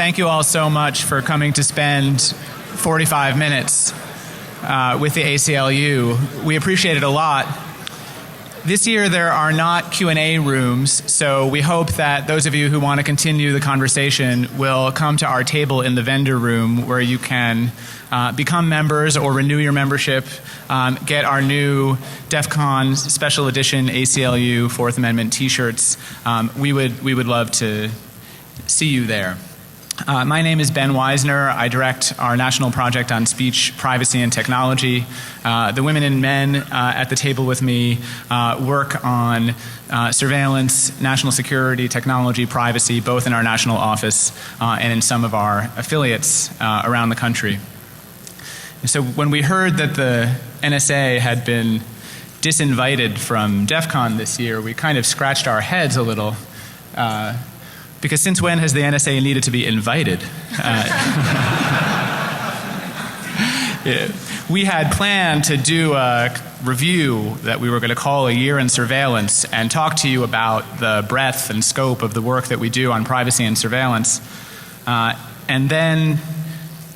thank you all so much for coming to spend 45 minutes with the ACLU. We appreciate it a lot. This year there are not Q&A rooms, so we hope that those of you who want to continue the conversation will come to our table in the vendor room where you can become members or renew your membership, get our new DEFCON special edition ACLU Fourth Amendment t-shirts. We would love to see you there. My name is Ben Weisner. I direct our national project on speech, privacy, and technology. The women and men at the table with me work on surveillance, national security, technology, privacy, both in our national office and in some of our affiliates around the country. And so when we heard that the NSA had been disinvited from DEFCON this year, we kind of scratched our heads a little. Because since when has the NSA needed to be invited? We had planned to do a review that we were going to call A Year in Surveillance and talk to you about the breadth and scope of the work that we do on privacy and surveillance. And then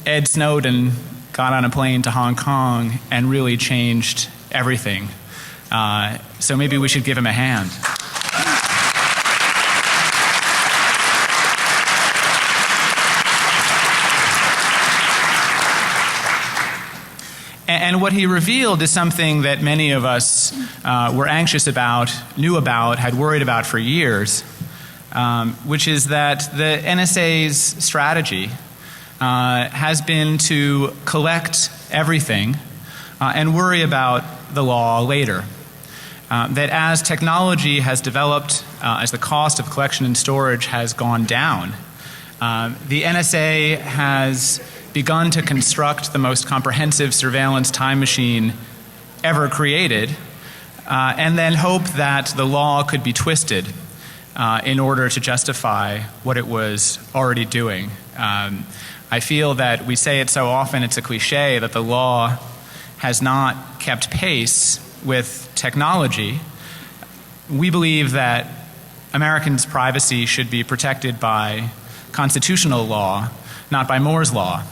Ed Snowden got on a plane to Hong Kong and really changed everything. So maybe we should give him a hand. And what he revealed is something that many of us were anxious about, knew about, had worried about for years, which is that the NSA's strategy has been to collect everything and worry about the law later. That as technology has developed, as the cost of collection and storage has gone down, the NSA has begun to construct the most comprehensive surveillance time machine ever created, and then hope that the law could be twisted in order to justify what it was already doing. I feel that we say it so often, it's a cliche, that the law has not kept pace with technology. We believe that Americans' privacy should be protected by constitutional law, not by Moore's law.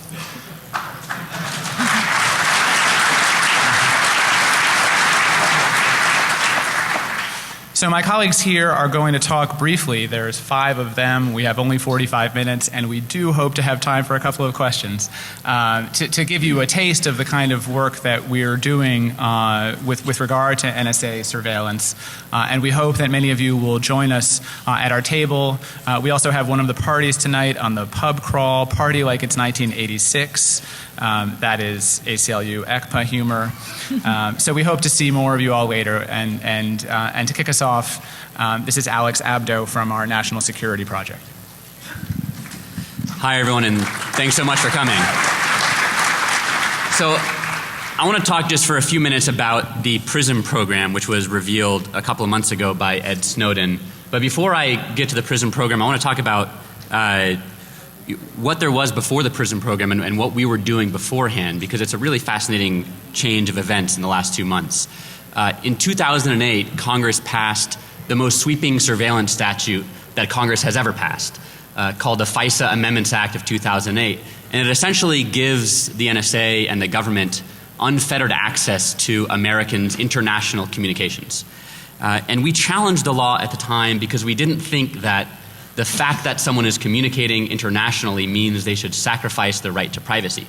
So my colleagues here are going to talk briefly. There's 5 of them. We have only 45 minutes, and we do hope to have time for a couple of questions to give you a taste of the kind of work that we're doing with regard to NSA surveillance. And we hope that many of you will join us at our table. We also have one of the parties tonight on the pub crawl, party like it's 1986. That is ACLU ECPA humor. So we hope to see more of you all later. And to kick us off, this is Alex Abdo from our National Security Project. Hi everyone, and thanks so much for coming. So I want to talk just for a few minutes about the PRISM program, which was revealed a couple of months ago by Ed Snowden. But before I get to the PRISM program, I want to talk about what there was before the PRISM program and what we were doing beforehand, because it's a really fascinating change of events in the last 2 months. In 2008, Congress passed the most sweeping surveillance statute that Congress has ever passed, called the FISA Amendments Act of 2008. And it essentially gives the NSA and the government unfettered access to Americans' international communications. And we challenged the law at the time because we didn't think that the fact that someone is communicating internationally means they should sacrifice their right to privacy.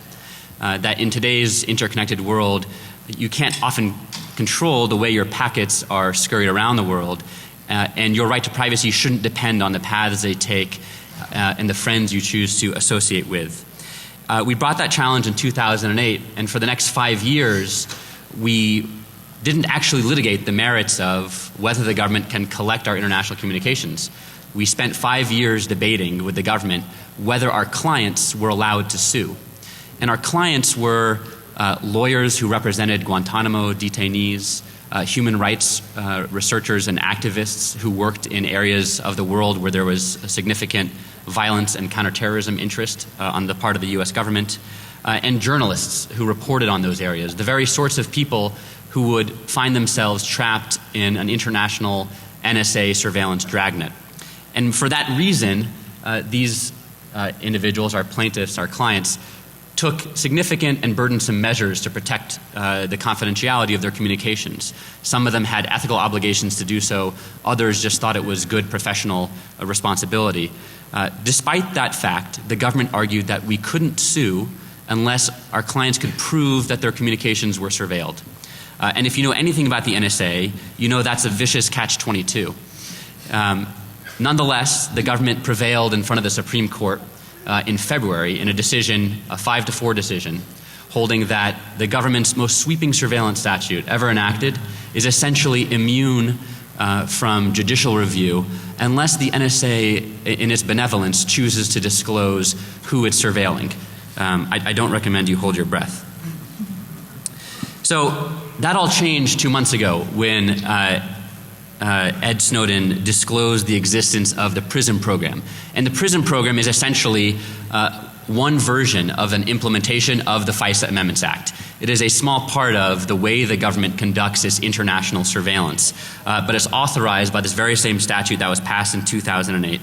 That in today's interconnected world, you can't often control the way your packets are scurried around the world, and your right to privacy shouldn't depend on the paths they take and the friends you choose to associate with. We brought that challenge in 2008, and for the next 5 years, we didn't actually litigate the merits of whether the government can collect our international communications. We spent 5 years debating with the government whether our clients were allowed to sue. And our clients were lawyers who represented Guantanamo detainees, human rights researchers and activists who worked in areas of the world where there was a significant violence and counterterrorism interest on the part of the U.S. government, and journalists who reported on those areas, the very sorts of people who would find themselves trapped in an international NSA surveillance dragnet. And for that reason, these individuals, our plaintiffs, our clients, took significant and burdensome measures to protect the confidentiality of their communications. Some of them had ethical obligations to do so. Others just thought it was good professional responsibility. Despite that fact, the government argued that we couldn't sue unless our clients could prove that their communications were surveilled. And if you know anything about the NSA, you know that's a vicious catch-22. Nonetheless, the government prevailed in front of the Supreme Court in February in a decision, a 5-4 decision, holding that the government's most sweeping surveillance statute ever enacted is essentially immune from judicial review unless the NSA, in its benevolence, chooses to disclose who it's surveilling. I don't recommend you hold your breath. So that all changed 2 months ago when Ed Snowden disclosed the existence of the PRISM program. And the PRISM program is essentially one version of an implementation of the FISA Amendments Act. It is a small part of the way the government conducts its international surveillance, but it's authorized by this very same statute that was passed in 2008.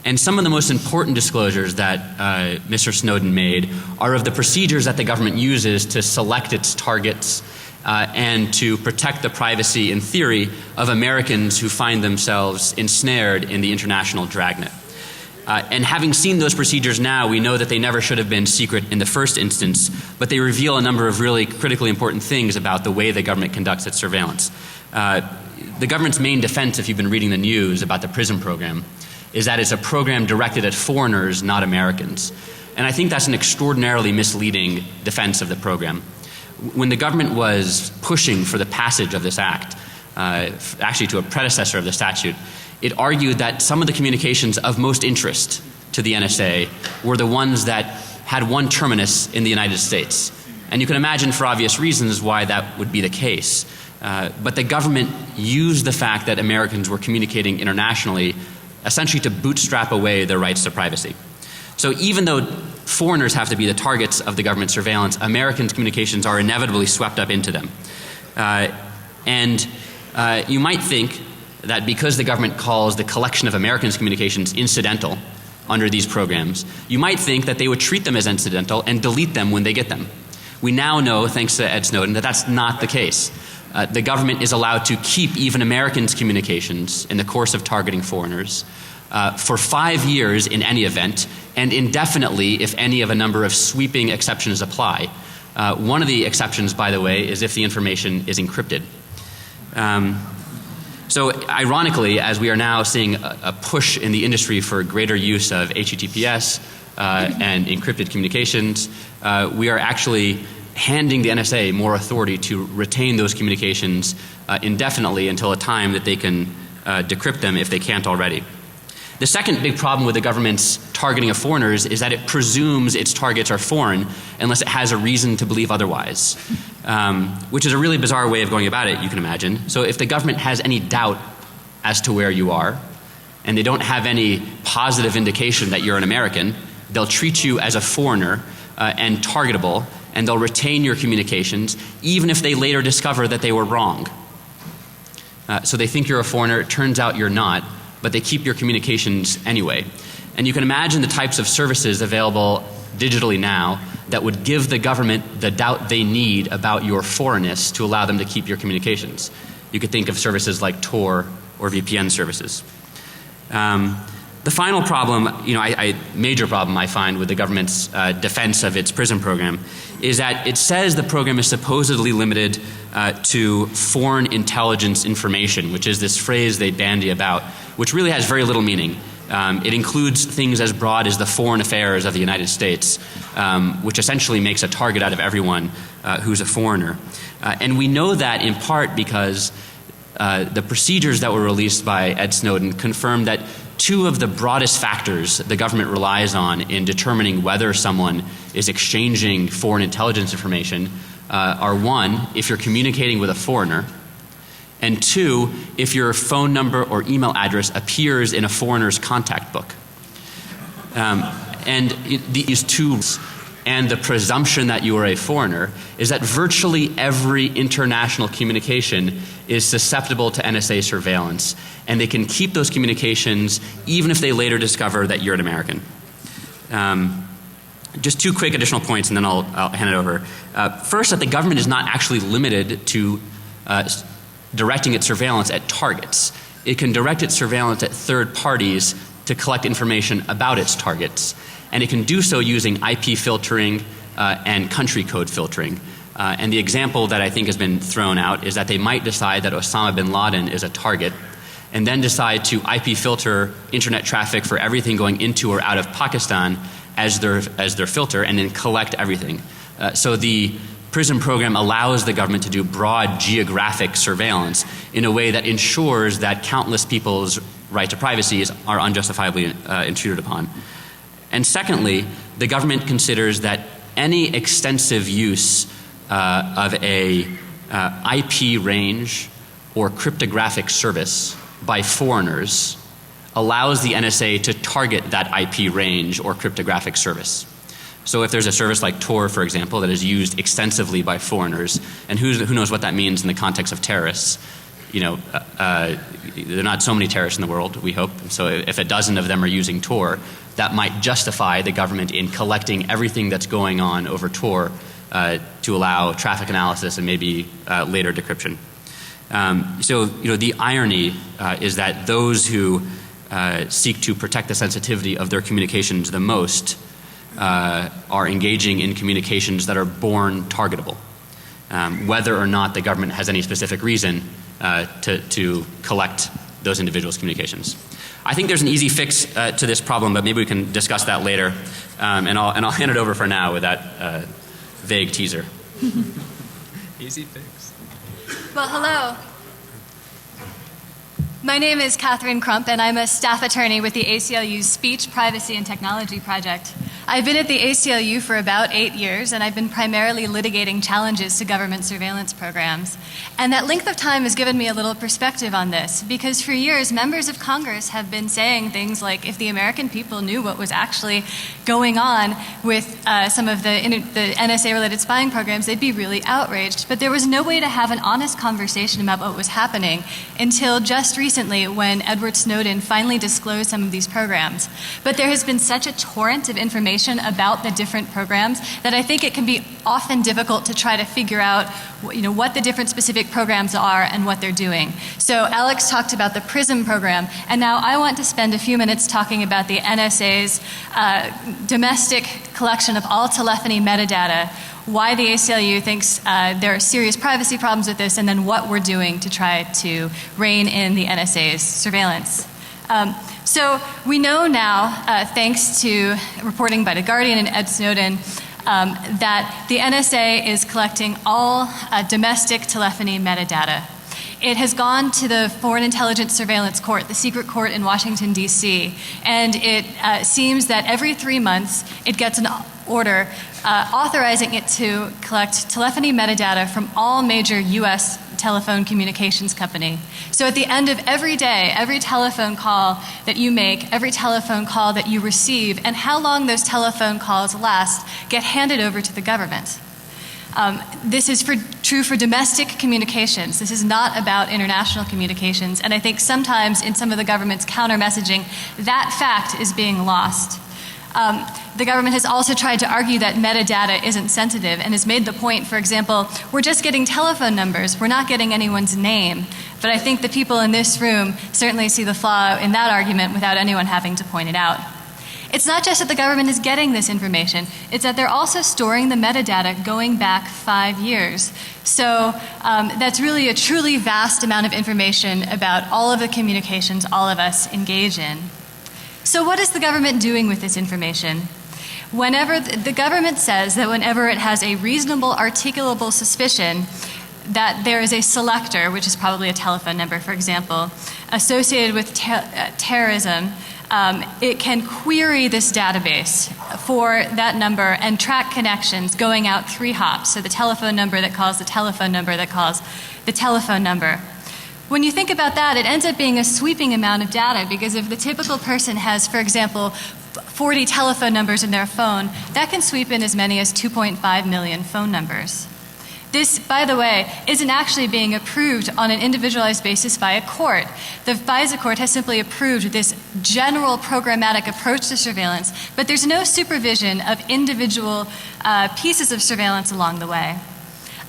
And some of the most important disclosures that Mr. Snowden made are of the procedures that the government uses to select its targets and to protect the privacy, in theory, of Americans who find themselves ensnared in the international dragnet. And having seen those procedures now, we know that they never should have been secret in the first instance, but they reveal a number of really critically important things about the way the government conducts its surveillance. The government's main defense, if you've been reading the news about the PRISM program, is that it's a program directed at foreigners, not Americans. And I think that's an extraordinarily misleading defense of the program. When the government was pushing for the passage of this act, actually to a predecessor of the statute, it argued that some of the communications of most interest to the NSA were the ones that had one terminus in the United States. And you can imagine for obvious reasons why that would be the case. But the government used the fact that Americans were communicating internationally essentially to bootstrap away their rights to privacy. So even though foreigners have to be the targets of the government surveillance, Americans' communications are inevitably swept up into them. You might think that because the government calls the collection of Americans' communications incidental under these programs, you might think that they would treat them as incidental and delete them when they get them. We now know, thanks to Ed Snowden, that that's not the case. The government is allowed to keep even Americans' communications in the course of targeting foreigners for 5 years in any event, and indefinitely if any of a number of sweeping exceptions apply. One of the exceptions, by the way, is if the information is encrypted. So ironically, as we are now seeing a push in the industry for greater use of HTTPS and encrypted communications, we are actually handing the NSA more authority to retain those communications indefinitely until a time that they can decrypt them if they can't already. The second big problem with the government's targeting of foreigners is that it presumes its targets are foreign unless it has a reason to believe otherwise, which is a really bizarre way of going about it, you can imagine. So if the government has any doubt as to where you are, and they don't have any positive indication that you're an American, they'll treat you as a foreigner and targetable, and they'll retain your communications even if they later discover that they were wrong. So they think you're a foreigner, it turns out you're not, but they keep your communications anyway. And you can imagine the types of services available digitally now that would give the government the doubt they need about your foreignness to allow them to keep your communications. You could think of services like Tor or VPN services. The final problem, major problem I find with the government's defense of its PRISM program is that it says the program is supposedly limited to foreign intelligence information, which is this phrase they bandy about, which really has very little meaning. It includes things as broad as the foreign affairs of the United States, which essentially makes a target out of everyone who's a foreigner. And we know that in part because the procedures that were released by Ed Snowden confirm that two of the broadest factors the government relies on in determining whether someone is exchanging foreign intelligence information are one, if you're communicating with a foreigner, and two, if your phone number or email address appears in a foreigner's contact book. And these two and the presumption that you are a foreigner is that virtually every international communication is susceptible to NSA surveillance, and they can keep those communications even if they later discover that you're an American. Just two quick additional points and then I'll hand it over. First, that the government is not actually limited to directing its surveillance at targets. It can direct its surveillance at third parties to collect information about its targets. And it can do so using IP filtering and country code filtering. And the example that I think has been thrown out is that they might decide that Osama bin Laden is a target and then decide to IP filter internet traffic for everything going into or out of Pakistan as their filter and then collect everything. So the PRISM program allows the government to do broad geographic surveillance in a way that ensures that countless people's right to privacy are unjustifiably intruded upon. And secondly, the government considers that any extensive use of a IP range or cryptographic service by foreigners allows the NSA to target that IP range or cryptographic service. So if there's a service like Tor, for example, that is used extensively by foreigners, and who knows what that means in the context of terrorists. You know, there are not so many terrorists in the world, we hope. So if a dozen of them are using Tor, that might justify the government in collecting everything that's going on over Tor to allow traffic analysis and maybe later decryption. So, you know, the irony is that those who seek to protect the sensitivity of their communications the most are engaging in communications that are born targetable, whether or not the government has any specific reason to collect those individuals' communications. I think there's an easy fix to this problem, but maybe we can discuss that later. And I'll hand it over for now with that vague teaser. Easy fix. Well, hello. My name is Catherine Crump, and I'm a staff attorney with the ACLU's Speech, Privacy, and Technology Project. I've been at the ACLU for about 8 years, and I've been primarily litigating challenges to government surveillance programs. And that length of time has given me a little perspective on this, because for years, members of Congress have been saying things like, if the American people knew what was actually going on with some of the NSA-related spying programs, they'd be really outraged. But there was no way to have an honest conversation about what was happening until just recently when Edward Snowden finally disclosed some of these programs. But there has been such a torrent of information about the different programs that I think it can be often difficult to try to figure out, you know, what the different specific programs are and what they're doing. So Alex talked about the PRISM program, and now I want to spend a few minutes talking about the NSA's domestic collection of all telephony metadata, why the ACLU thinks there are serious privacy problems with this, and then what we're doing to try to rein in the NSA's surveillance. So we know now, thanks to reporting by The Guardian and Ed Snowden, that the NSA is collecting all domestic telephony metadata. It has gone to the Foreign Intelligence Surveillance Court, the secret court in Washington, D.C., and it seems that every 3 months it gets an order authorizing it to collect telephony metadata from all major U.S. telephone communications company. So at the end of every day, every telephone call that you make, every telephone call that you receive, and how long those telephone calls last, get handed over to the government. This is true for domestic communications. This is not about international communications, and I think sometimes in some of the government's counter-messaging, that fact is being lost. The government has also tried to argue that metadata isn't sensitive and has made the point, for example, we're just getting telephone numbers, we're not getting anyone's name. But I think the people in this room certainly see the flaw in that argument without anyone having to point it out. It's not just that the government is getting this information, it's that they're also storing the metadata going back 5 years. So that's really a truly vast amount of information about all of the communications all of us engage in. So what is the government doing with this information? Whenever the government says that whenever it has a reasonable articulable suspicion that there is a selector, which is probably a telephone number, for example, associated with terrorism, it can query this database for that number and track connections going out 3 hops. So the telephone number that calls the telephone number that calls the telephone number. When you think about that, it ends up being a sweeping amount of data, because if the typical person has, for example, 40 telephone numbers in their phone, that can sweep in as many as 2.5 million phone numbers. This, by the way, isn't actually being approved on an individualized basis by a court. The FISA court has simply approved this general programmatic approach to surveillance, but there's no supervision of individual pieces of surveillance along the way.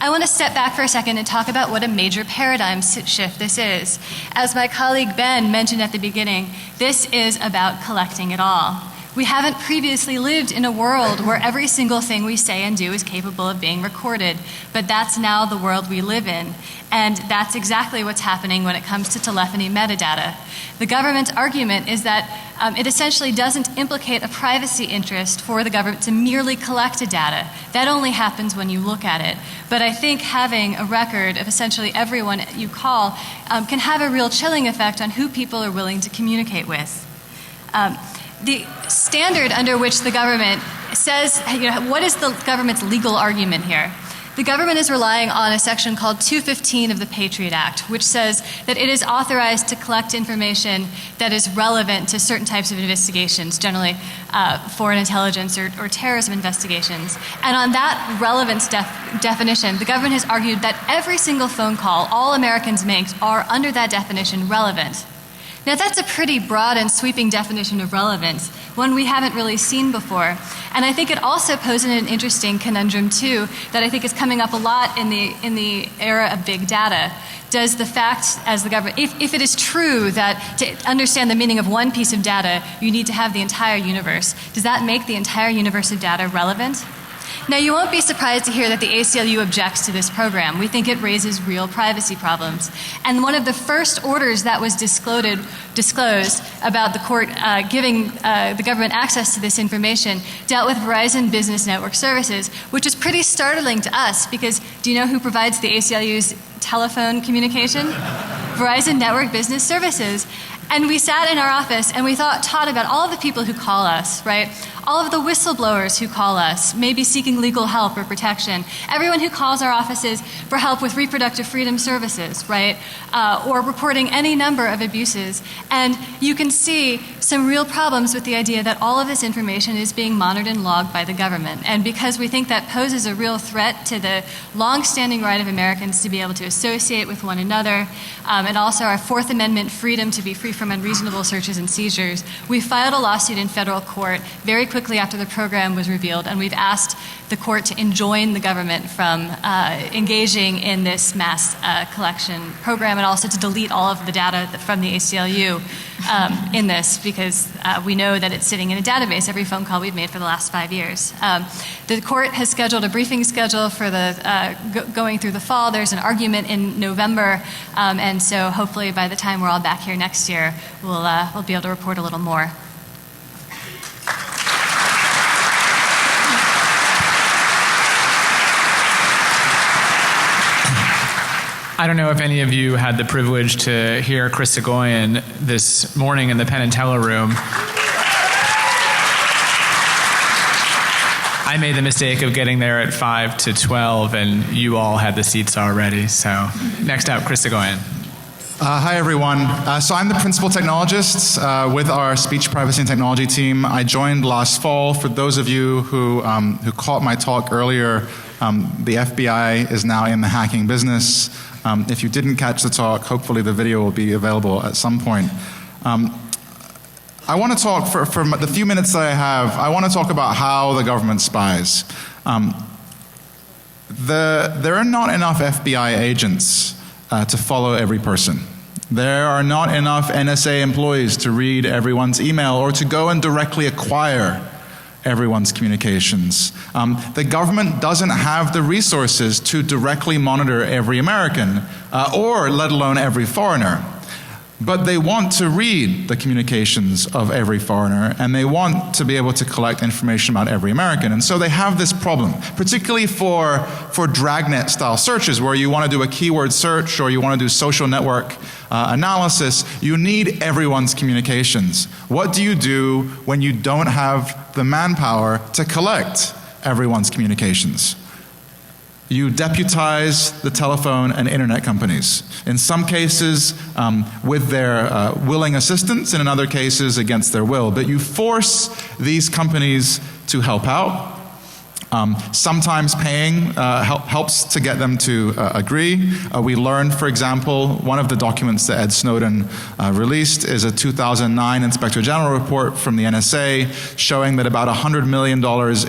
I want to step back for a second and talk about what a major paradigm shift this is. As my colleague Ben mentioned at the beginning, this is about collecting it all. We haven't previously lived in a world where every single thing we say and do is capable of being recorded, but that's now the world we live in. And that's exactly what's happening when it comes to telephony metadata. The government's argument is that it essentially doesn't implicate a privacy interest for the government to merely collect the data. That only happens when you look at it. But I think having a record of essentially everyone you call can have a real chilling effect on who people are willing to communicate with. The standard under which the government says, what is the government's legal argument here? The government is relying on a section called 215 of the Patriot Act, which says that it is authorized to collect information that is relevant to certain types of investigations, generally foreign intelligence or terrorism investigations. And on that relevance definition, the government has argued that every single phone call all Americans make are, under that definition, relevant. Now, that's a pretty broad and sweeping definition of relevance, one we haven't really seen before. And I think it also poses an interesting conundrum, too, that I think is coming up a lot in the era of big data. Does the fact, as the government, if it is true that to understand the meaning of one piece of data, you need to have the entire universe, does that make the entire universe of data relevant? Now, you won't be surprised to hear that the ACLU objects to this program. We think it raises real privacy problems. And one of the first orders that was disclosed about the court giving the government access to this information dealt with Verizon Business Network Services, which is pretty startling to us because do you know who provides the ACLU's telephone communication? Verizon Network Business Services. And we sat in our office and we taught about all of the people who call us, right? All of the whistleblowers who call us, maybe seeking legal help or protection. Everyone who calls our offices for help with reproductive freedom services, right? Or reporting any number of abuses. And you can see some real problems with the idea that all of this information is being monitored and logged by the government. And because we think that poses a real threat to the long-standing right of Americans to be able to associate with one another, and also our Fourth Amendment freedom to be free from unreasonable searches and seizures, we filed a lawsuit in federal court very quickly after the program was revealed, and we've asked the court to enjoin the government from engaging in this mass collection program and also to delete all of the data from the ACLU in this because we know that it's sitting in a database, every phone call we've made for the last 5 years. The court has scheduled a briefing schedule for the going through the fall. There's an argument in November, and so hopefully by the time we're all back here next year, we'll be able to report a little more. I don't know if any of you had the privilege to hear Chris Soghoian this morning in the Penn and Teller room. I made the mistake of getting there at 5 to 12, and you all had the seats already. So next up, Chris Soghoian. Hi, everyone. So I'm the principal technologist with our speech privacy and technology team. I joined last fall. For those of you who caught my talk earlier, the FBI is now in the hacking business. If you didn't catch the talk, hopefully the video will be available at some point. I want to talk, for the few minutes that I have, I want to talk about how the government spies. There are not enough FBI agents to follow every person. There are not enough NSA employees to read everyone's email or to go and directly acquire everyone's communications. The government doesn't have the resources to directly monitor every American, or let alone every foreigner. But they want to read the communications of every foreigner, and they want to be able to collect information about every American. And so they have this problem, particularly for dragnet-style searches, where you want to do a keyword search or you want to do social network analysis. You need everyone's communications. What do you do when you don't have the manpower to collect everyone's communications? You deputize the telephone and internet companies. In some cases, with their willing assistance, and in other cases, against their will. But you force these companies to help out. Sometimes paying helps to get them to agree. We learned, for example, one of the documents that Ed Snowden released is a 2009 Inspector General report from the NSA showing that about $100 million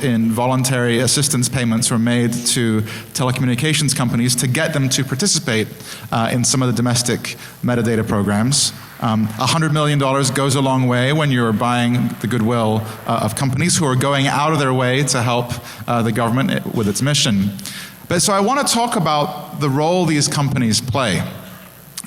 in voluntary assistance payments were made to telecommunications companies to get them to participate in some of the domestic metadata programs. $100 million goes a long way when you're buying the goodwill of companies who are going out of their way to help the government with its mission. But so I want to talk about the role these companies play.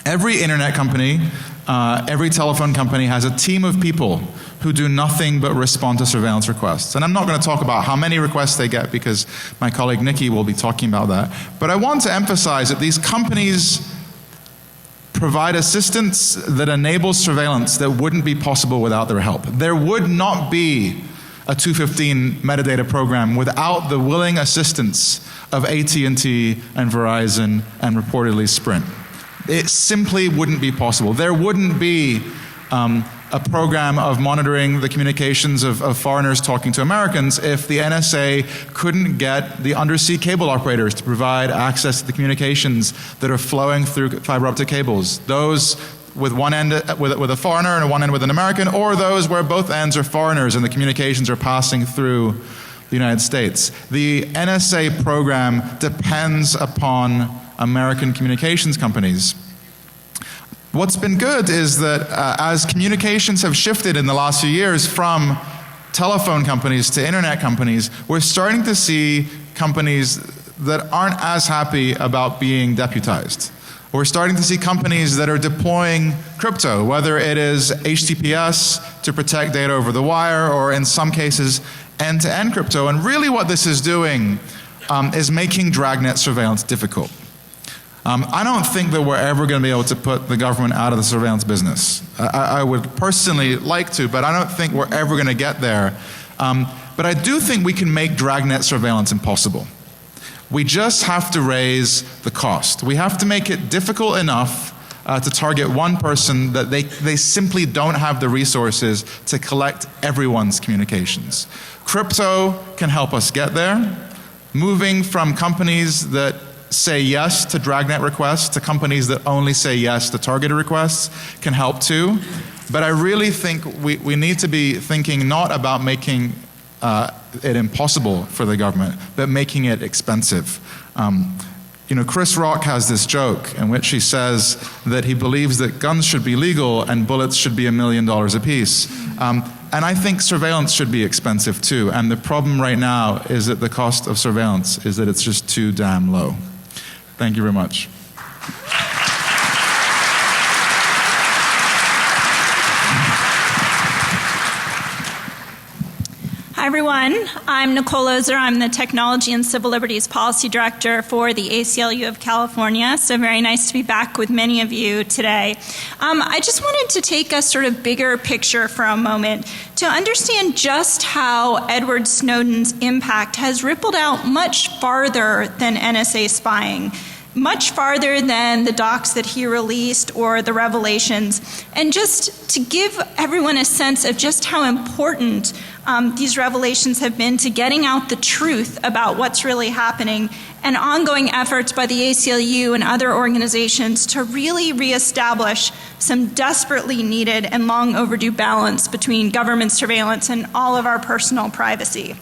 Every internet company, every telephone company has a team of people who do nothing but respond to surveillance requests. And I'm not going to talk about how many requests they get because my colleague Nikki will be talking about that. But I want to emphasize that these companies provide assistance that enables surveillance that wouldn't be possible without their help. There would not be a 215 metadata program without the willing assistance of AT&T and Verizon and reportedly Sprint. It simply wouldn't be possible. There wouldn't be a program of monitoring the communications of foreigners talking to Americans if the NSA couldn't get the undersea cable operators to provide access to the communications that are flowing through fiber optic cables. Those with one end with a foreigner and one end with an American, or those where both ends are foreigners and the communications are passing through the United States. The NSA program depends upon American communications companies. What's been good is that as communications have shifted in the last few years from telephone companies to internet companies, we're starting to see companies that aren't as happy about being deputized. We're starting to see companies that are deploying crypto, whether it is HTTPS to protect data over the wire, or in some cases end-to-end crypto. And really what this is doing is making dragnet surveillance difficult. I don't think that we're ever going to be able to put the government out of the surveillance business. I would personally like to, but I don't think we're ever going to get there. But I do think we can make dragnet surveillance impossible. We just have to raise the cost. We have to make it difficult enough to target one person that they simply don't have the resources to collect everyone's communications. Crypto can help us get there. Moving from companies that say yes to dragnet requests to companies that only say yes to targeted requests can help too. But I really think we need to be thinking not about making it impossible for the government, but making it expensive. You know, Chris Rock has this joke in which he says that he believes that guns should be legal and bullets should be $1 million apiece. And I think surveillance should be expensive too. And the problem right now is that the cost of surveillance is that it's just too damn low. Thank you very much. Hi everyone, I'm Nicole Ozer. I'm the Technology and Civil Liberties Policy Director for the ACLU of California. So very nice to be back with many of you today. I just wanted to take a sort of bigger picture for a moment to understand just how Edward Snowden's impact has rippled out much farther than NSA spying. Much farther than the docs that he released or the revelations. And just to give everyone a sense of just how important these revelations have been to getting out the truth about what's really happening, and ongoing efforts by the ACLU and other organizations to really reestablish some desperately needed and long overdue balance between government surveillance and all of our personal privacy.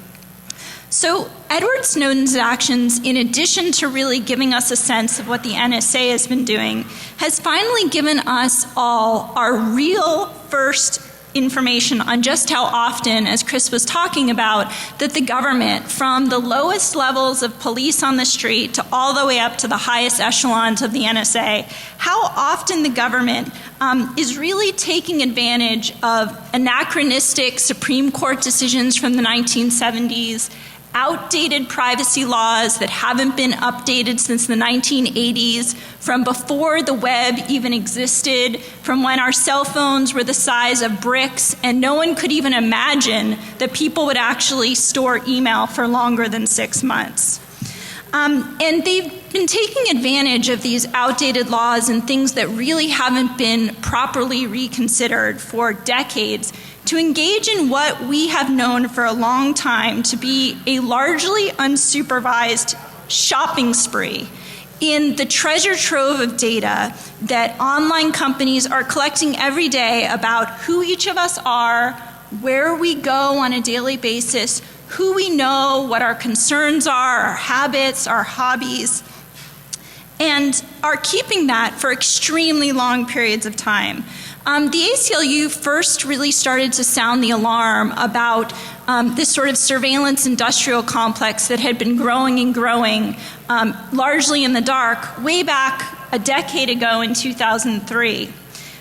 So Edward Snowden's actions, in addition to really giving us a sense of what the NSA has been doing, has finally given us all our real first information on just how often, as Chris was talking about, that the government, from the lowest levels of police on the street to all the way up to the highest echelons of the NSA, how often the government is really taking advantage of anachronistic Supreme Court decisions from the 1970s, outdated privacy laws that haven't been updated since the 1980s, from before the web even existed, from when our cell phones were the size of bricks and no one could even imagine that people would actually store email for longer than 6 months. And they've been taking advantage of these outdated laws and things that really haven't been properly reconsidered for decades to engage in what we have known for a long time to be a largely unsupervised shopping spree in the treasure trove of data that online companies are collecting every day about who each of us are, where we go on a daily basis, who we know, what our concerns are, our habits, our hobbies, and are keeping that for extremely long periods of time. The ACLU first really started to sound the alarm about this sort of surveillance industrial complex that had been growing and growing, largely in the dark, way back a decade ago in 2003.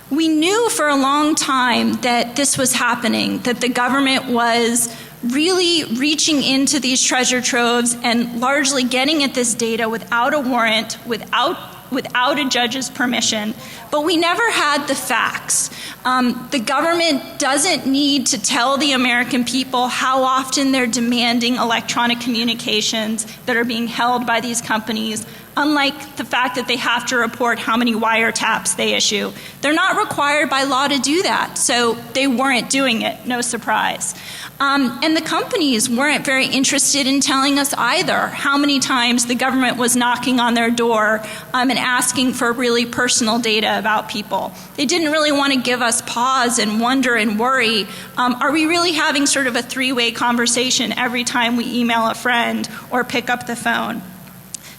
We knew for a long time that this was happening, that the government was really reaching into these treasure troves and largely getting at this data without a warrant, without a judge's permission, but we never had the facts. The government doesn't need to tell the American people how often they're demanding electronic communications that are being held by these companies, unlike the fact that they have to report how many wiretaps they issue. They're not required by law to do that, so they weren't doing it, no surprise. And the companies weren't very interested in telling us either how many times the government was knocking on their door and asking for really personal data about people. They didn't really want to give us pause and wonder and worry. Are we really having sort of a three-way conversation every time we email a friend or pick up the phone?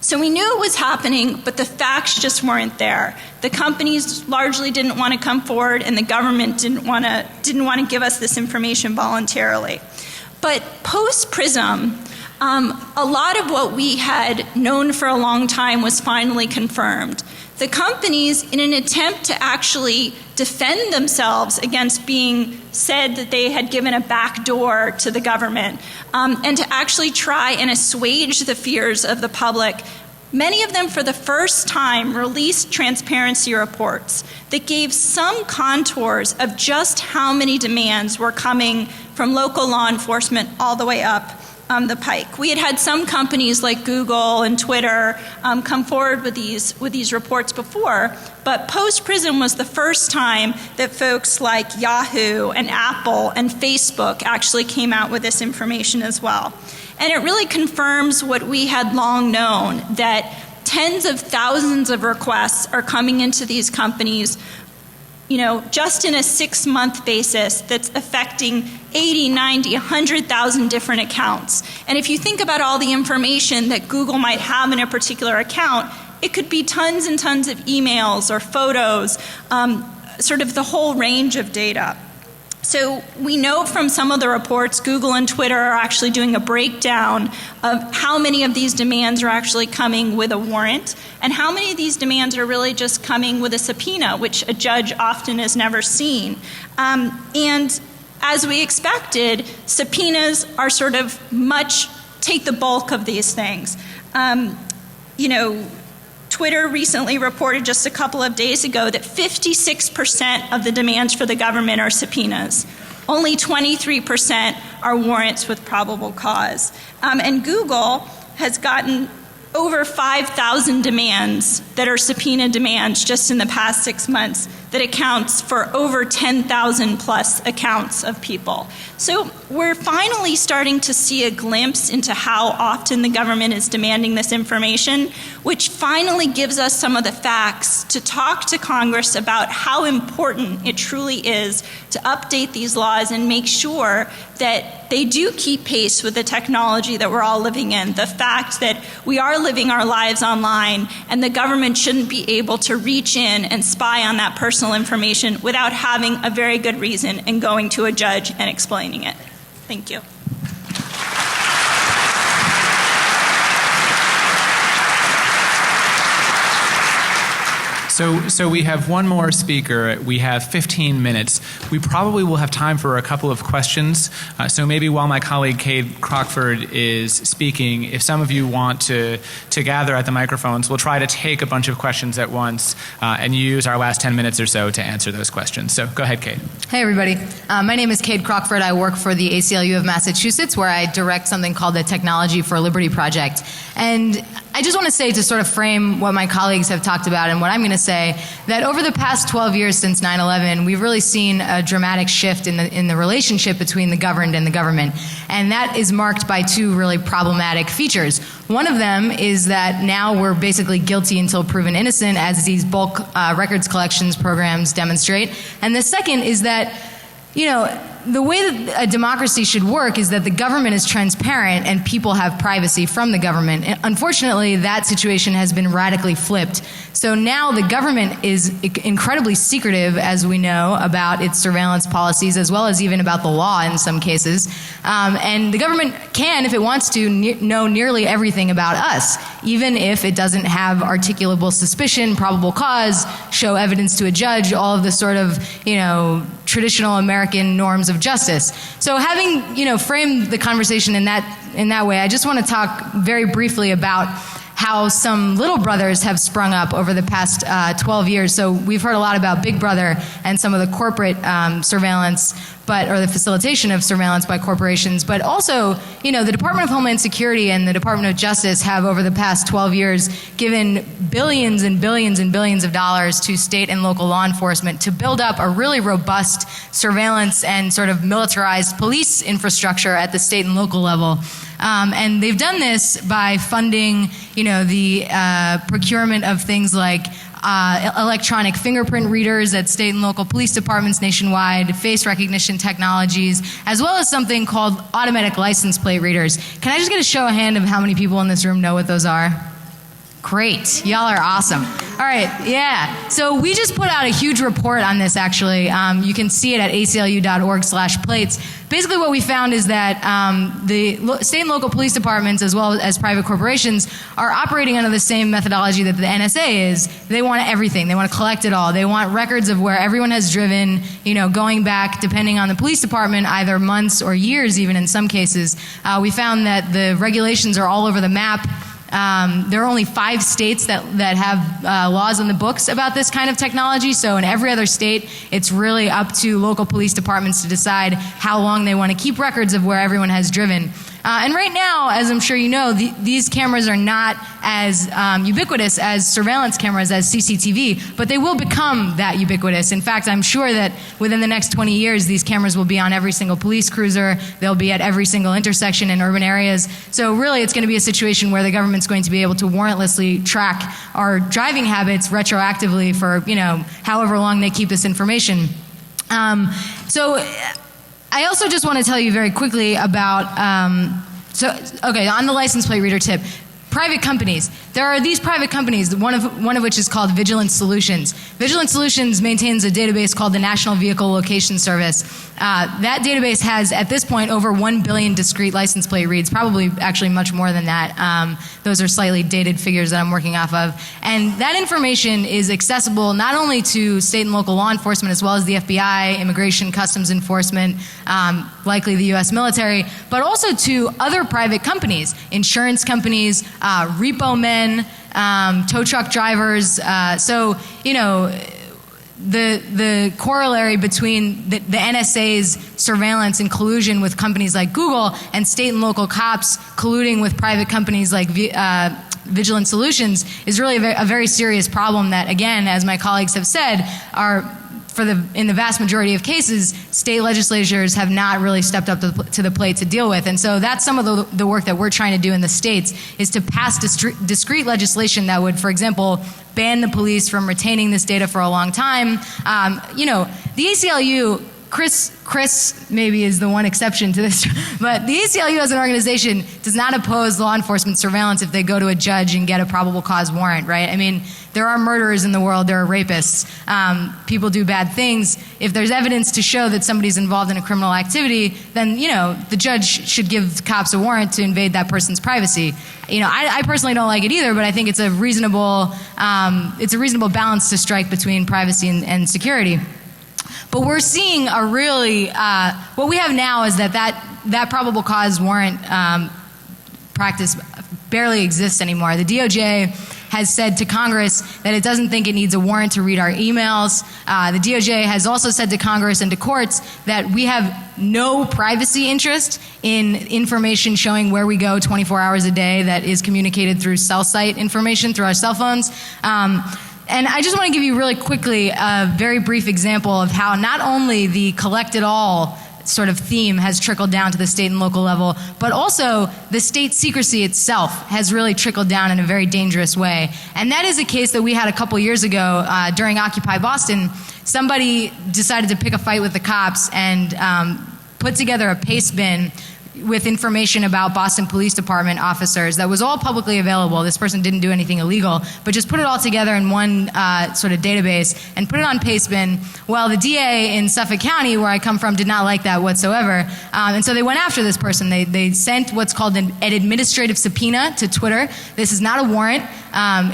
So we knew it was happening, but the facts just weren't there. The companies largely didn't want to come forward, and the government didn't want to give us this information voluntarily. But post-PRISM, a lot of what we had known for a long time was finally confirmed. The companies, in an attempt to actually defend themselves against being said that they had given a backdoor to the government, and to actually try and assuage the fears of the public, many of them for the first time released transparency reports that gave some contours of just how many demands were coming from local law enforcement all the way up the pike. We had some companies like Google and Twitter come forward with these reports before, but post-PRISM was the first time that folks like Yahoo and Apple and Facebook actually came out with this information as well. And it really confirms what we had long known, that tens of thousands of requests are coming into these companies, just in a 6-month basis that's affecting 80, 90, 100,000 different accounts. And if you think about all the information that Google might have in a particular account, it could be tons and tons of emails or photos, sort of the whole range of data. So we know from some of the reports, Google and Twitter are actually doing a breakdown of how many of these demands are actually coming with a warrant and how many of these demands are really just coming with a subpoena, which a judge often has never seen. And as we expected, subpoenas are sort of take the bulk of these things. Twitter recently reported just a couple of days ago that 56% of the demands for the government are subpoenas. Only 23% are warrants with probable cause. And Google has gotten over 5,000 demands that are subpoena demands just in the past 6 months that accounts for over 10,000 plus accounts of people. So we're finally starting to see a glimpse into how often the government is demanding this information, which finally gives us some of the facts to talk to Congress about how important it truly is to update these laws and make sure that they do keep pace with the technology that we're all living in. The fact that we are living our lives online and the government shouldn't be able to reach in and spy on that personal information without having a very good reason and going to a judge and explaining it. Thank you. So we have one more speaker. We have 15 minutes. We probably will have time for a couple of questions. So maybe while my colleague Kade Crockford is speaking, if some of you want to gather at the microphones, we'll try to take a bunch of questions at once and use our last 10 minutes or so to answer those questions. So go ahead, Kade. Hey, everybody. My name is Kade Crockford. I work for the ACLU of Massachusetts, where I direct something called the Technology for Liberty project. And I just want to say, to sort of frame what my colleagues have talked about and what I'm going to say, that over the past 12 years since 9/11, we've really seen a dramatic shift in the relationship between the governed and the government. And that is marked by two really problematic features. One of them is that now we're basically guilty until proven innocent, as these bulk records collections programs demonstrate. And the second is that, you know, the way that a democracy should work is that the government is transparent and people have privacy from the government. And unfortunately, that situation has been radically flipped. So now the government is incredibly secretive, as we know, about its surveillance policies, as well as even about the law in some cases. And the government can, if it wants to, know nearly everything about us, even if it doesn't have articulable suspicion, probable cause, show evidence to a judge, all of the sort of, you know, traditional American norms of justice. So having, you know, framed the conversation in that way, I just want to talk very briefly about how some little brothers have sprung up over the past 12 years. So we've heard a lot about Big Brother and some of the corporate surveillance, or the facilitation of surveillance by corporations. But also, you know, the Department of Homeland Security and the Department of Justice have, over the past 12 years, given billions and billions and billions of dollars to state and local law enforcement to build up a really robust surveillance and sort of militarized police infrastructure at the state and local level. And they've done this by funding, you know, the procurement of things like electronic fingerprint readers at state and local police departments nationwide, face recognition technologies, as well as something called automatic license plate readers. Can I just get a show of hand of how many people in this room know what those are? Great. Y'all are awesome. All right. Yeah. So we just put out a huge report on this, actually. You can see it at aclu.org/plates. Basically what we found is that the state and local police departments, as well as private corporations, are operating under the same methodology that the NSA is. They want everything. They want to collect it all. They want records of where everyone has driven, you know, going back, depending on the police department, either months or years even in some cases. We found that the regulations are all over the map. There are only 5 states that have laws in the books about this kind of technology. So in every other state, it's really up to local police departments to decide how long they want to keep records of where everyone has driven. And right now, as I'm sure you know, these cameras are not as ubiquitous as surveillance cameras, as CCTV, but they will become that ubiquitous. In fact, I'm sure that within the next 20 years, these cameras will be on every single police cruiser. They'll be at every single intersection in urban areas. So really, it's going to be a situation where the government's going to be able to warrantlessly track our driving habits retroactively for, you know, however long they keep this information. So I also just want to tell you very quickly about, on the license plate reader tip, private companies. There are these private companies, one of which is called Vigilance Solutions. Vigilance Solutions maintains a database called the National Vehicle Location Service. That database has, at this point, over 1 billion discrete license plate reads, probably actually much more than that. Those are slightly dated figures that I'm working off of. And that information is accessible not only to state and local law enforcement, as well as the FBI, Immigration, Customs Enforcement, likely the U.S. military, but also to other private companies, insurance companies, repo men, tow truck drivers. So, you know, the corollary between the NSA's surveillance and collusion with companies like Google and state and local cops colluding with private companies like Vigilance Solutions is really a very serious problem that, again, as my colleagues have said, are in the vast majority of cases, state legislatures have not really stepped up to the plate to deal with. And so that's some of the work that we're trying to do in the states, is to pass discrete legislation that would, for example, ban the police from retaining this data for a long time. You know, the ACLU, Chris maybe is the one exception to this, but the ACLU as an organization does not oppose law enforcement surveillance if they go to a judge and get a probable cause warrant, right? I mean, there are murderers in the world, there are rapists, people do bad things. If there's evidence to show that somebody's involved in a criminal activity, then, you know, the judge should give cops a warrant to invade that person's privacy. You know, I personally don't like it either, but I think it's a reasonable balance to strike between privacy and security. But we're seeing a really, what we have now is that probable cause warrant practice barely exists anymore. The DOJ has said to Congress that it doesn't think it needs a warrant to read our emails. The DOJ has also said to Congress and to courts that we have no privacy interest in information showing where we go 24 hours a day that is communicated through cell site information through our cell phones. And I just want to give you really quickly a very brief example of how not only the collect it all sort of theme has trickled down to the state and local level, but also the state secrecy itself has really trickled down in a very dangerous way. And that is a case that we had a couple years ago during Occupy Boston. Somebody decided to pick a fight with the cops and put together a paste bin with information about Boston Police Department officers that was all publicly available. This person didn't do anything illegal, but just put it all together in one sort of database and put it on Pastebin. Well, the DA in Suffolk County, where I come from, did not like that whatsoever. And so they went after this person. They sent what's called an administrative subpoena to Twitter. This is not a warrant.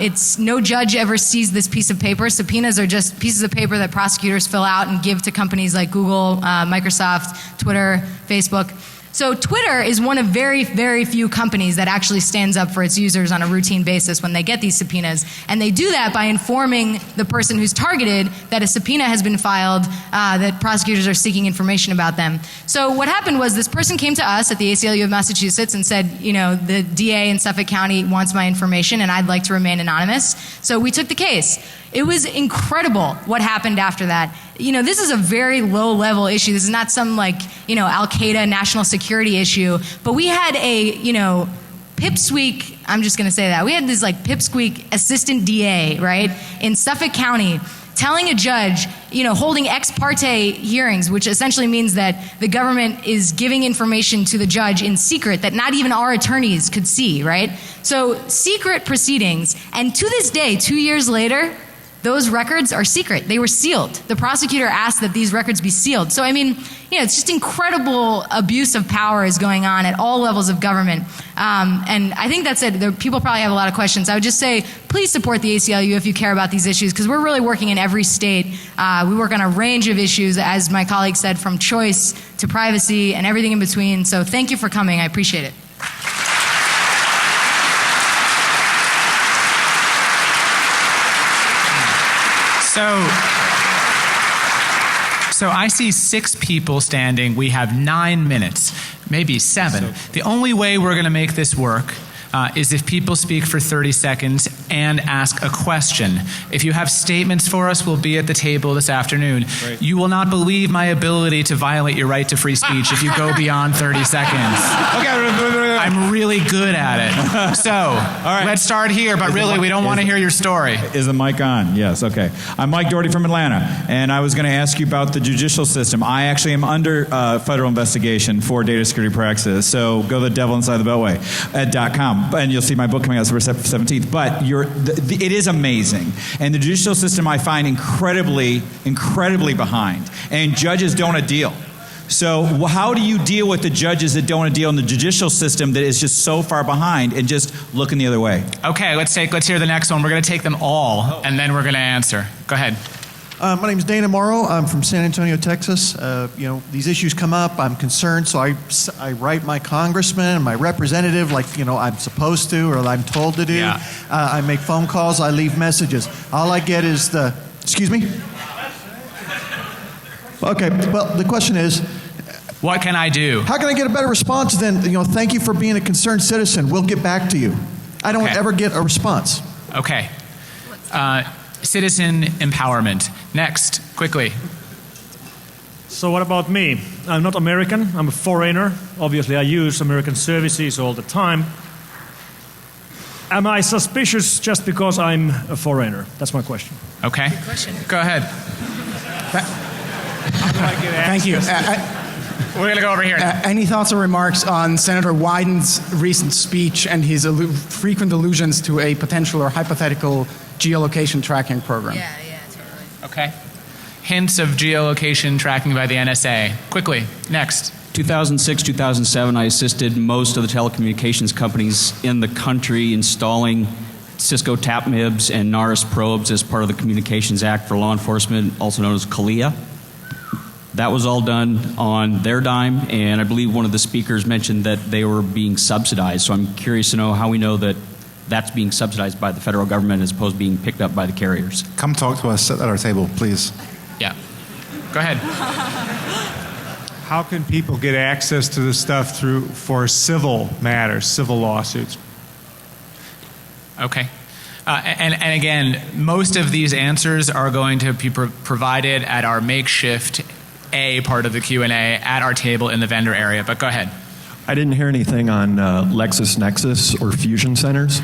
It's no judge ever sees this piece of paper. Subpoenas are just pieces of paper that prosecutors fill out and give to companies like Google, Microsoft, Twitter, Facebook. So Twitter is one of very, very few companies that actually stands up for its users on a routine basis when they get these subpoenas. And they do that by informing the person who's targeted that a subpoena has been filed, that prosecutors are seeking information about them. So what happened was this person came to us at the ACLU of Massachusetts and said, you know, the DA in Suffolk County wants my information and I'd like to remain anonymous. So we took the case. It was incredible what happened after that. You know, this is a very low-level issue. This is not some, like, you know, Al-Qaeda national security issue. But we had a, you know, pipsqueak, I'm just going to say that. We had this, like, pipsqueak assistant DA, right, in Suffolk County telling a judge, you know, holding ex parte hearings, which essentially means that the government is giving information to the judge in secret that not even our attorneys could see, right? So secret proceedings. And to this day, 2 years later, those records are secret. They were sealed. The prosecutor asked that these records be sealed. So, I mean, you know, it's just incredible abuse of power is going on at all levels of government. And I think that's it. People probably have a lot of questions. I would just say, please support the ACLU if you care about these issues, because we're really working in every state. We work on a range of issues, as my colleague said, from choice to privacy and everything in between. So thank you for coming. I appreciate it. So I see 6 people standing. We have 9 minutes, maybe 7. The only way we're going to make this work is if people speak for 30 seconds and ask a question. If you have statements for us, we'll be at the table this afternoon. Right. You will not believe my ability to violate your right to free speech if you go beyond 30 seconds. Okay. I'm really good at it. So, all right. Let's start here, but really we don't want to hear your story. Is the mic on? Yes, okay. I'm Mike Doherty from Atlanta, and I was going to ask you about the judicial system. I actually am under federal investigation for data security practices, so go to the devil inside the beltway at .com. And you'll see my book coming out September 17th. But it is amazing. And the judicial system I find incredibly, incredibly behind. And judges don't want to deal. So how do you deal with the judges that don't want to deal in the judicial system that is just so far behind and just looking the other way? Okay, let's hear the next one. We're going to take them all, and then we're going to answer. Go ahead. My name is Dana Morrow. I'm from San Antonio, Texas. You know, these issues come up. I'm concerned, so I write my congressman and my representative like, you know, I'm supposed to or I'm told to do. Yeah. I make phone calls. I leave messages. All I get is the, excuse me? Okay, well, the question is, what can I do? How can I get a better response than, you know, thank you for being a concerned citizen. We'll get back to you. I don't ever get a response. Okay. Citizen empowerment. Next, quickly. So what about me? I'm not American. I'm a foreigner. Obviously, I use American services all the time. Am I suspicious just because I'm a foreigner? That's my question. Okay. Good question. Go ahead. Thank you. We're going to go over here. Any thoughts or remarks on Senator Wyden's recent speech and his frequent allusions to a potential or hypothetical geolocation tracking program? Yeah, totally. Okay. Hints of geolocation tracking by the NSA. Quickly, next. 2006, 2007, I assisted most of the telecommunications companies in the country installing Cisco TAPMIBs and NARIS probes as part of the Communications Act for law enforcement, also known as CALEA. That was all done on their dime, and I believe one of the speakers mentioned that they were being subsidized. So I'm curious to know how we know that that's being subsidized by the federal government as opposed to being picked up by the carriers. Come talk to us at our table, please. Yeah. Go ahead. How can people get access to this stuff for civil matters, civil lawsuits? Okay. And again, most of these answers are going to be provided at our makeshift A part of the Q&A at our table in the vendor area. But go ahead. I didn't hear anything on LexisNexis or fusion centers.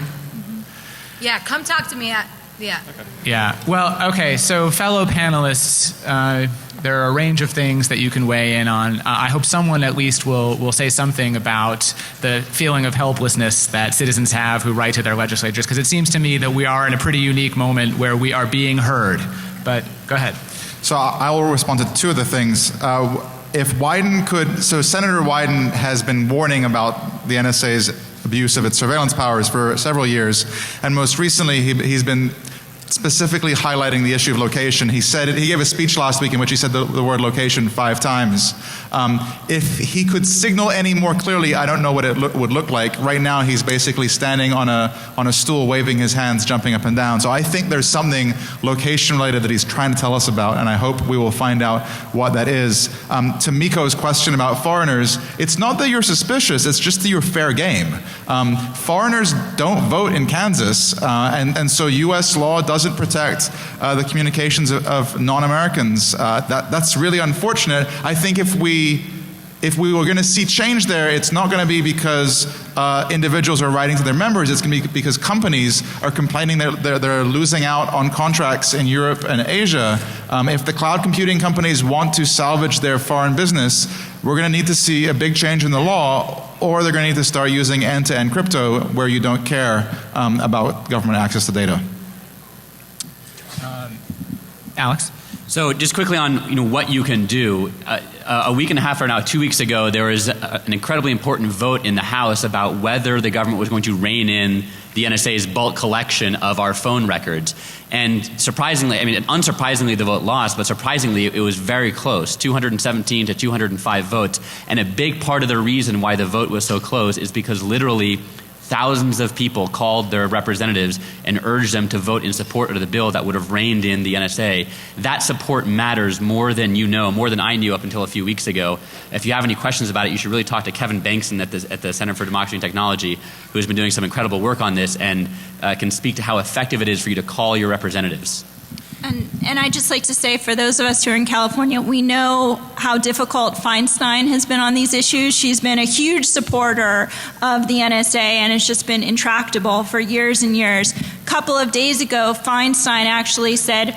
Yeah, come talk to me at, yeah. Yeah, well, okay, so fellow panelists, there are a range of things that you can weigh in on. I hope someone at least will say something about the feeling of helplessness that citizens have who write to their legislatures, because it seems to me that we are in a pretty unique moment where we are being heard. But go ahead. So I will respond to two of the things. If Wyden could, so Senator Wyden has been warning about the NSA's abuse of its surveillance powers for several years, and most recently he's been specifically highlighting the issue of location. He gave a speech last week in which he said the word location 5 times. If he could signal any more clearly, I don't know what it would look like. Right now he's basically standing on a stool, waving his hands, jumping up and down. So I think there's something location related that he's trying to tell us about, and I hope we will find out what that is. To Miko's question about foreigners, it's not that you're suspicious, it's just that you're fair game. Foreigners don't vote in Kansas, and so U.S. law doesn't protect the communications of non-Americans. That's really unfortunate. I think if we were going to see change there, it's not going to be because individuals are writing to their members. It's going to be because companies are complaining they're losing out on contracts in Europe and Asia. If the cloud computing companies want to salvage their foreign business, we're going to need to see a big change in the law, or they're going to need to start using end-to-end crypto where you don't care about government access to data. Alex? So just quickly on what you can do. A week and a half or now, 2 weeks ago, there was an incredibly important vote in the House about whether the government was going to rein in the NSA's bulk collection of our phone records. And surprisingly, unsurprisingly the vote lost, but surprisingly it was very close, 217 to 205 votes. And a big part of the reason why the vote was so close is because literally thousands of people called their representatives and urged them to vote in support of the bill that would have reined in the NSA. That support matters more than you know, more than I knew up until a few weeks ago. If you have any questions about it, you should really talk to Kevin Bankson at the Center for Democracy and Technology, who has been doing some incredible work on this and can speak to how effective it is for you to call your representatives. And I'd just like to say, for those of us who are in California, we know how difficult Feinstein has been on these issues. She's been a huge supporter of the NSA, and it's just been intractable for years and years. A couple of days ago, Feinstein actually said,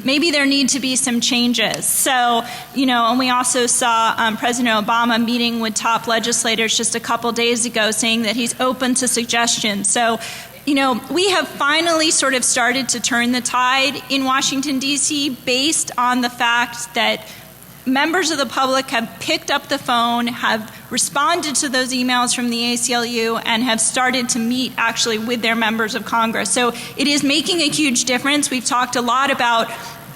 maybe there need to be some changes. So, and we also saw President Obama meeting with top legislators just a couple days ago saying that he's open to suggestions. So, we have finally sort of started to turn the tide in Washington, D.C. based on the fact that members of the public have picked up the phone, have responded to those emails from the ACLU, and have started to meet actually with their members of Congress. So it is making a huge difference. We've talked a lot about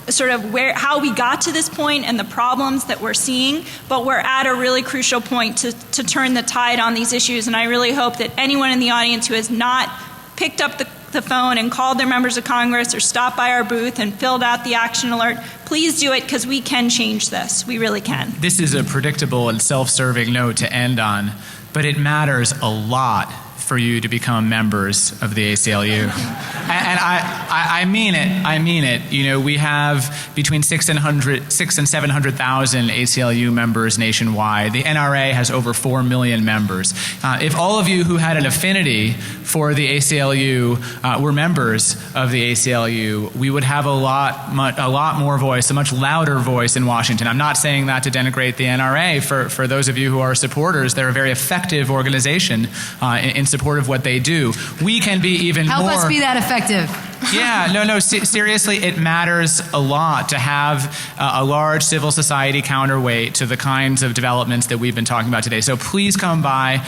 sort of how we got to this point and the problems that we're seeing, but we're at a really crucial point to turn the tide on these issues, and I really hope that anyone in the audience who has not picked up the phone and called their members of Congress or stopped by our booth and filled out the action alert, please do it, because we can change this. We really can. This is a predictable and self-serving note to end on, but it matters a lot for you to become members of the ACLU. And I mean it. We have between 600,000 and 700,000 ACLU members nationwide. The NRA has over 4 million members. If all of you who had an affinity for the ACLU were members of the ACLU, we would have a lot more voice, a much louder voice in Washington. I'm not saying that to denigrate the NRA. For those of you who are supporters, they're a very effective organization in support of what they do. We can be even more. Help us be that effective. Yeah, no, seriously, it matters a lot to have a large civil society counterweight to the kinds of developments that we've been talking about today. So please come by,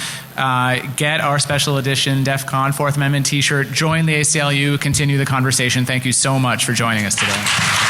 get our special edition DEFCON 4th Amendment t-shirt, join the ACLU, continue the conversation. Thank you so much for joining us today.